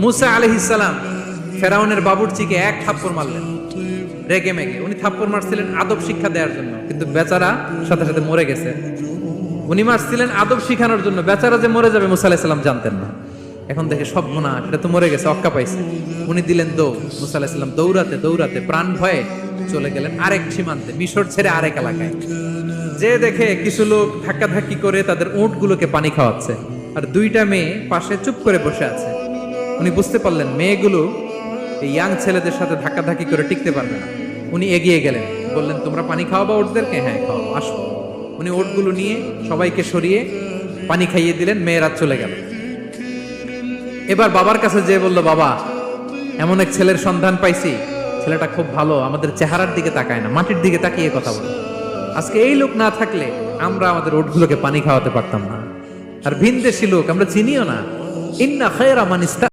মুসা আলাইহিস সালাম ফেরাউনের বাবুর্চিকে এক থাপ্পড় মারলেন রেগে মেগে। উনি থাপ্পড় মারছিলেন আদব শিক্ষা দেওয়ার জন্য, কিন্তু বেচারা সাথে সাথে মরে গেছে। উনি মারছিলেন আদব শিখানোর জন্য, বেচারা যে মরে যাবে মুসা আলাইহিস সালাম জানতেন না। এখন দেখে সর্বনাশ, এটা তো মরে গেছে, অক্কা পাইছে। উনি দিলেন দৌড়। মুসা আলাইহিস সালাম দৌড়াতে দৌড়াতে প্রাণ ভয়ে চলে গেলেন আরেক সীমান্তে, মিশর ছেড়ে আরেক এলাকায়। যে দেখে কিছু লোক ধাক্কাধাক্কি করে তাদের উটগুলোকে পানি খাওয়াচ্ছে, আর দুইটা মেয়ে পাশে চুপ করে বসে আছে। উনি বুঝতে পারলেন মেয়েগুলো এই ইয়াং ছেলেদের সাথে ধাক্কাধাক্কি করে টিকতে পারবে না। উনি এগিয়ে গেলেন, বললেন তোমরা পানি খাওয়াবা ওটদেরকে? হ্যাঁ খাওয়াবো, আসো। উনি ওটগুলো নিয়ে সবাইকে সরিয়ে পানি খাইয়ে দিলেন, মেয়েরা চলে গেল। এবার বাবার কাছে যেয়ে বলল, বাবা এমন এক ছেলের সন্ধান পাইছি, ছেলেটা খুব ভালো, আমাদের চেহারার দিকে তাকায় না, মাটির দিকে তাকিয়ে কথা বলে। আজকে এই লোক না থাকলে আমরা আমাদের ওটগুলোকে পানি খাওয়াতে পারতাম না। আর ভিনদেশি লোক, আমরা চিনিও না। ইন্না খায়রা মান